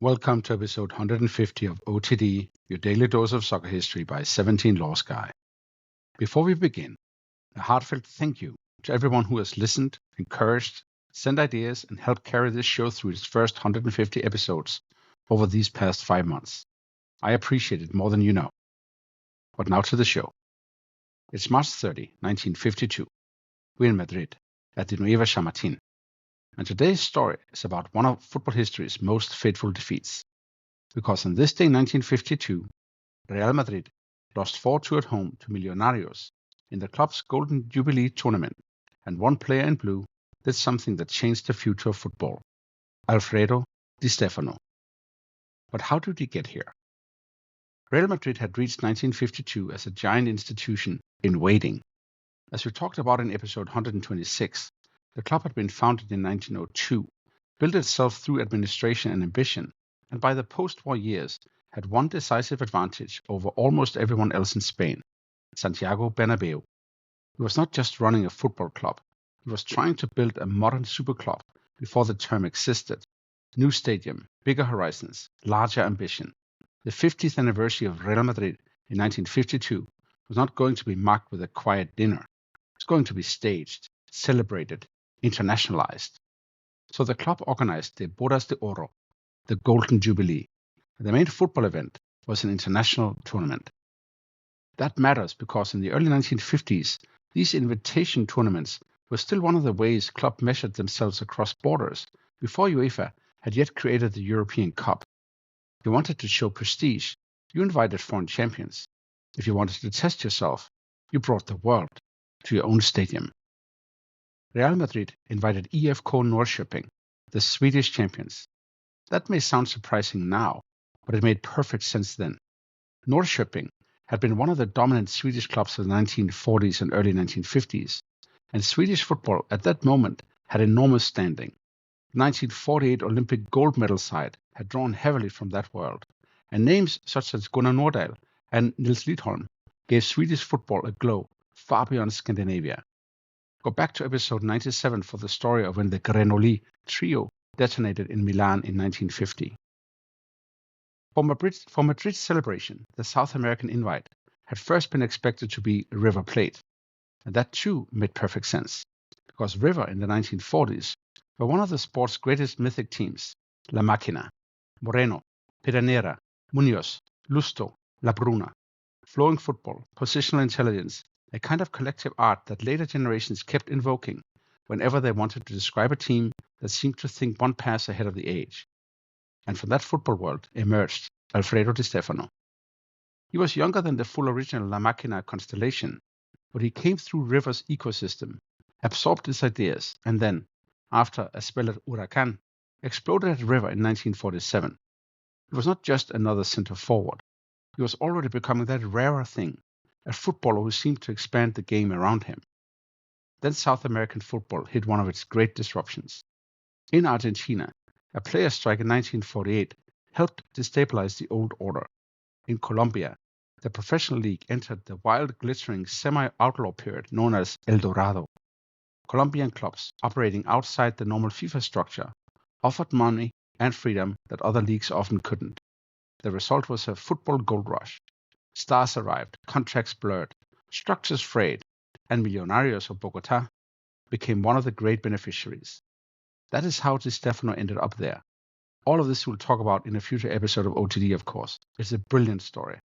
Welcome to episode 150 of OTD, your daily dose of soccer history by 17 Laws Guy. Before we begin, a heartfelt thank you to everyone who has listened, encouraged, sent ideas, and helped carry this show through its first 150 episodes over these past 5 months. I appreciate it more than you know. But now to the show. It's March 30, 1952. We're in Madrid, at the Nueva Chamartín. And today's story is about one of football history's most fateful defeats. Because on this day in 1952, Real Madrid lost 4-2 at home to Millonarios in the club's Golden Jubilee tournament, and one player in blue did something that changed the future of football: Alfredo Di Stéfano. But how did he get here? Real Madrid had reached 1952 as a giant institution in waiting. As we talked about in episode 126, the club had been founded in 1902, built itself through administration and ambition, and by the post-war years had one decisive advantage over almost everyone else in Spain: Santiago Bernabéu. He was not just running a football club, he was trying to build a modern super club before the term existed. New stadium, bigger horizons, larger ambition. The 50th anniversary of Real Madrid in 1952 was not going to be marked with a quiet dinner. It was going to be staged, celebrated, internationalized. So the club organized the Bodas de Oro, the Golden Jubilee. The main football event was an international tournament. That matters because in the early 1950s, these invitation tournaments were still one of the ways clubs measured themselves across borders before UEFA had yet created the European Cup. If you wanted to show prestige, you invited foreign champions. If you wanted to test yourself, you brought the world to your own stadium. Real Madrid invited IFK Norrköping, the Swedish champions. That may sound surprising now, but it made perfect sense then. Norrköping had been one of the dominant Swedish clubs of the 1940s and early 1950s, and Swedish football at that moment had enormous standing. The 1948 Olympic gold medal side had drawn heavily from that world, and names such as Gunnar Nordahl and Nils Lidholm gave Swedish football a glow far beyond Scandinavia. Go back to episode 97 for the story of when the Grenoli trio detonated in Milan in 1950. For Madrid's celebration, the South American invite had first been expected to be River Plate, and that too made perfect sense, because River in the 1940s were one of the sport's greatest mythic teams: La Máquina, Moreno, Pedernera, Munoz, Lusto, La Bruna. Flowing football, positional intelligence, a kind of collective art that later generations kept invoking whenever they wanted to describe a team that seemed to think one pass ahead of the age. And from that football world emerged Alfredo Di Stéfano. He was younger than the full original La Máquina constellation, but he came through River's ecosystem, absorbed its ideas, and then, after a spell at Huracan, exploded at River in 1947. He was not just another centre forward. He was already becoming that rarer thing, a footballer who seemed to expand the game around him. Then South American football hit one of its great disruptions. In Argentina, a player strike in 1948 helped destabilize the old order. In Colombia, the professional league entered the wild, glittering, semi-outlaw period known as El Dorado. Colombian clubs operating outside the normal FIFA structure offered money and freedom that other leagues often couldn't. The result was a football gold rush. Stars arrived, contracts blurred, structures frayed, and Millonarios of Bogotá became one of the great beneficiaries. That is how Di Stéfano ended up there. All of this we'll talk about in a future episode of OTD, of course. It's a brilliant story.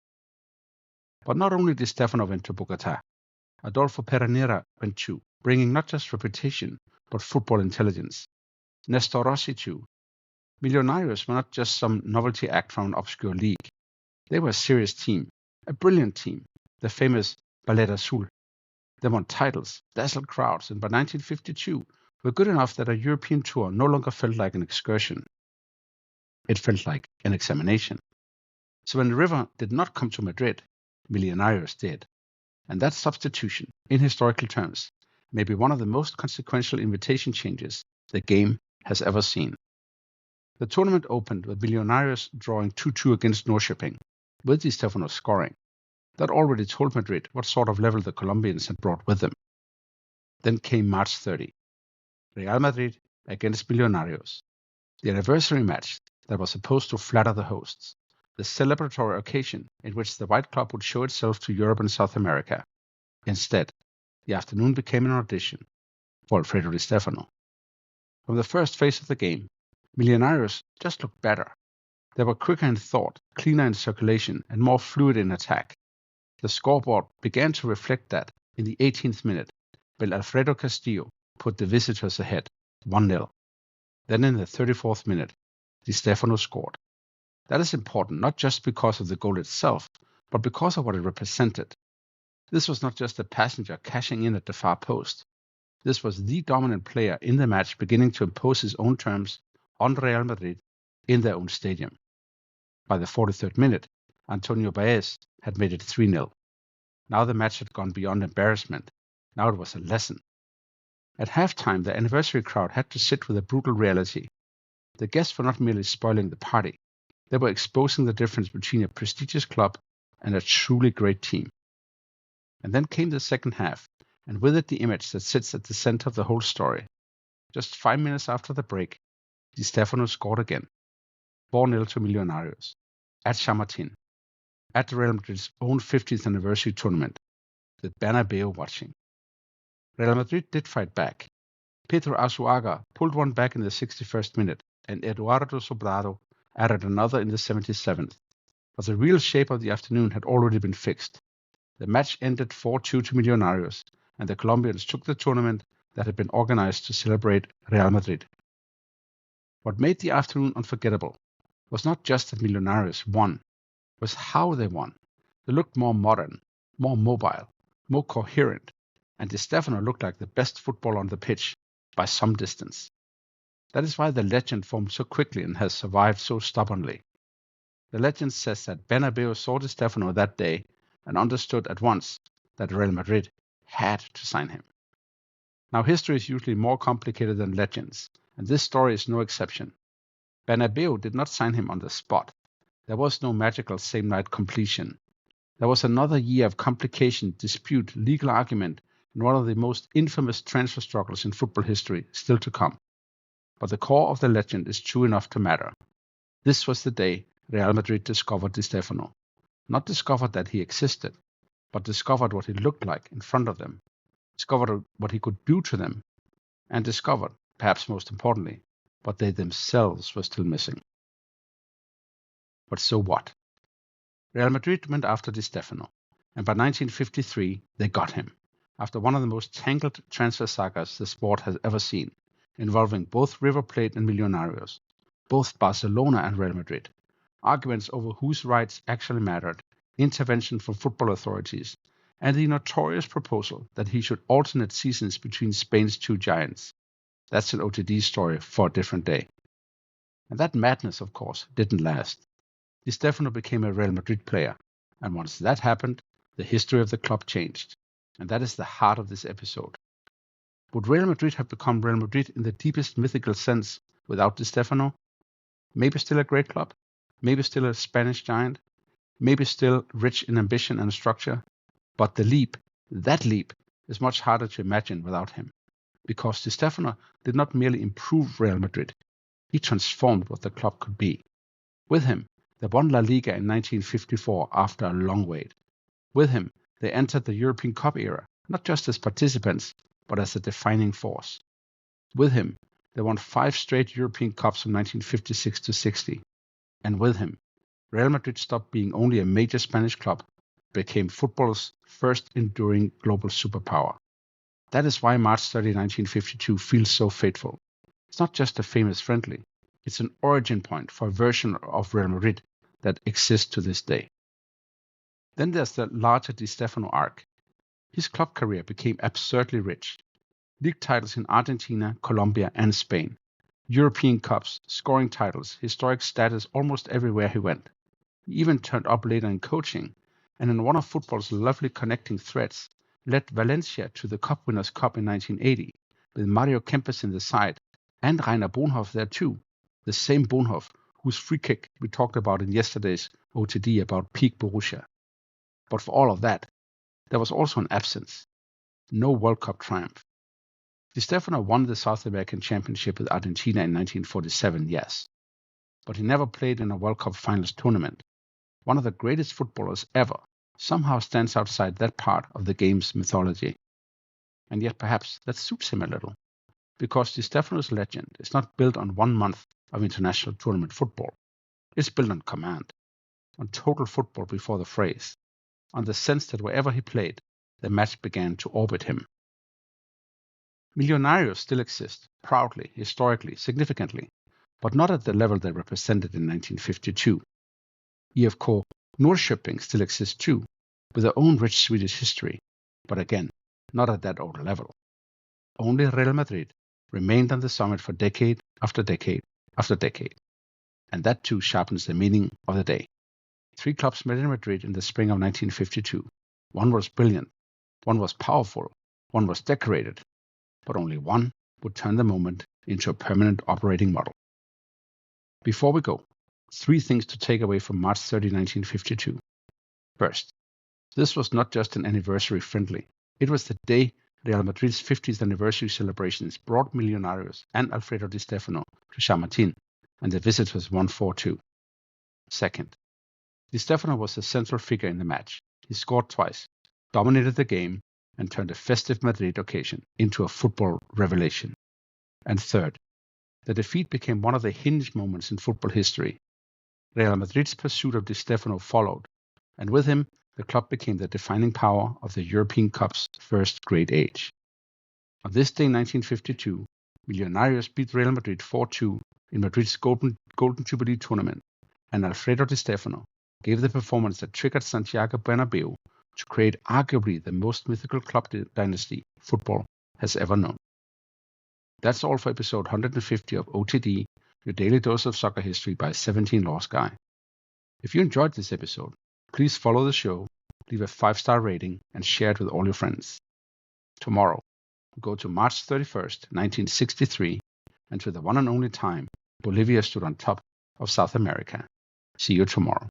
But not only Di Stéfano went to Bogotá, Adolfo Pedernera went too, bringing not just reputation, but football intelligence. Nestor Rossi too. Millonarios were not just some novelty act from an obscure league. They were a serious team, a brilliant team, the famous Ballet Azul. They won titles, dazzled crowds, and by 1952 were good enough that a European tour no longer felt like an excursion. It felt like an examination. So when River did not come to Madrid, Millonarios did. And that substitution, in historical terms, may be one of the most consequential invitation changes the game has ever seen. The tournament opened with Millonarios drawing 2-2 against Norrköping, with Di Stéfano scoring. That already told Madrid what sort of level the Colombians had brought with them. Then came March 30. Real Madrid against Millonarios. The anniversary match, that was supposed to flatter the hosts, the celebratory occasion in which the White Club would show itself to Europe and South America. Instead, the afternoon became an audition for Alfredo Di Stéfano. From the first phase of the game, Millonarios just looked better. They were quicker in thought, cleaner in circulation, and more fluid in attack. The scoreboard began to reflect that in the 18th minute, when Alfredo Castillo put the visitors ahead 1-0. Then in the 34th minute, Di Stéfano scored. That is important not just because of the goal itself, but because of what it represented. This was not just a passenger cashing in at the far post. This was the dominant player in the match beginning to impose his own terms on Real Madrid in their own stadium. By the 43rd minute, Antonio Baez had made it 3-0. Now the match had gone beyond embarrassment. Now it was a lesson. At halftime, the anniversary crowd had to sit with a brutal reality. The guests were not merely spoiling the party. They were exposing the difference between a prestigious club and a truly great team. And then came the second half, and with it the image that sits at the center of the whole story. Just 5 minutes after the break, Di Stéfano scored again. 4-0 to Millonarios, at Chamartín, at Real Madrid's own 50th anniversary tournament, with Bernabeu watching. Real Madrid did fight back. Pedro Azuaga pulled one back in the 61st minute, and Eduardo Sobrado added another in the 77th. But the real shape of the afternoon had already been fixed. The match ended 4-2 to Millonarios, and the Colombians took the tournament that had been organized to celebrate Real Madrid. What made the afternoon unforgettable was not just that Millonarios won, it was how they won. They looked more modern, more mobile, more coherent, and Di Stéfano looked like the best footballer on the pitch by some distance. That is why the legend formed so quickly and has survived so stubbornly. The legend says that Bernabeu saw Di Stéfano that day and understood at once that Real Madrid had to sign him. Now history is usually more complicated than legends, and this story is no exception. Bernabeu did not sign him on the spot. There was no magical same-night completion. There was another year of complication, dispute, legal argument, and one of the most infamous transfer struggles in football history still to come. But the core of the legend is true enough to matter. This was the day Real Madrid discovered Di Stéfano. Not discovered that he existed, but discovered what he looked like in front of them, discovered what he could do to them, and discovered, perhaps most importantly, what they themselves were still missing. But so what? Real Madrid went after Di Stéfano, and by 1953 they got him, after one of the most tangled transfer sagas the sport has ever seen, involving both River Plate and Millonarios, both Barcelona and Real Madrid, arguments over whose rights actually mattered, intervention from football authorities, and the notorious proposal that he should alternate seasons between Spain's two giants. That's an OTD story for a different day. And that madness, of course, didn't last. Di Stéfano became a Real Madrid player, and once that happened, the history of the club changed. And that is the heart of this episode. Would Real Madrid have become Real Madrid in the deepest mythical sense without Di Stéfano? Maybe still a great club, maybe still a Spanish giant, maybe still rich in ambition and structure, but the leap, that leap, is much harder to imagine without him. Because Di Stéfano did not merely improve Real Madrid, he transformed what the club could be. With him, they won La Liga in 1954 after a long wait. With him, they entered the European Cup era, not just as participants, but as a defining force. With him, they won 5 straight European Cups from 1956 to 60. And with him, Real Madrid stopped being only a major Spanish club, became football's first enduring global superpower. That is why March 30, 1952 feels so fateful. It's not just a famous friendly. It's an origin point for a version of Real Madrid that exists to this day. Then there's the larger Di Stéfano arc. His club career became absurdly rich. League titles in Argentina, Colombia, and Spain. European Cups, scoring titles, historic status almost everywhere he went. He even turned up later in coaching, and in one of football's lovely connecting threads, led Valencia to the Cup Winners' Cup in 1980, with Mario Kempes in the side, and Rainer Bonhoff there too, the same Bonhoff whose free kick we talked about in yesterday's OTD about peak Borussia. But for all of that, there was also an absence. No World Cup triumph. Di Stéfano won the South American Championship with Argentina in 1947, yes. but he never played in a World Cup finals tournament. One of the greatest footballers ever somehow stands outside that part of the game's mythology. And yet perhaps that suits him a little, because Di Stefano's legend is not built on 1 month of international tournament football. It's built on command, on total football before the phrase, on the sense that wherever he played, the match began to orbit him. Millonarios still exist, proudly, historically, significantly, but not at the level they represented in 1952. IFK Norrköping still exists too, with their own rich Swedish history, but again, not at that old level. Only Real Madrid remained on the summit for decade after decade after decade, and that too sharpens the meaning of the day. 3 clubs met in Madrid in the spring of 1952. One was brilliant, one was powerful, one was decorated, but only one would turn the moment into a permanent operating model. Before we go, 3 things to take away from March 30, 1952. First, this was not just an anniversary friendly. It was the day Real Madrid's 50th anniversary celebrations brought Millonarios and Alfredo Di Stéfano to Chamartín, and the visit was 1-4-2. Second, Di Stéfano was the central figure in the match. He scored twice, dominated the game, and turned a festive Madrid occasion into a football revelation. And third, the defeat became one of the hinge moments in football history. Real Madrid's pursuit of Di Stéfano followed, and with him, the club became the defining power of the European Cup's first great age. On this day in 1952, Millonarios beat Real Madrid 4-2 in Madrid's Golden Jubilee tournament, and Alfredo Di Stéfano gave the performance that triggered Santiago Bernabeu to create arguably the most mythical club dynasty football has ever known. That's all for episode 150 of OTD, your daily dose of soccer history by 17 Lost Guy. If you enjoyed this episode, please follow the show, leave a 5-star rating, and share it with all your friends. Tomorrow, we go to March 31st, 1963, and to the one and only time Bolivia stood on top of South America. See you tomorrow.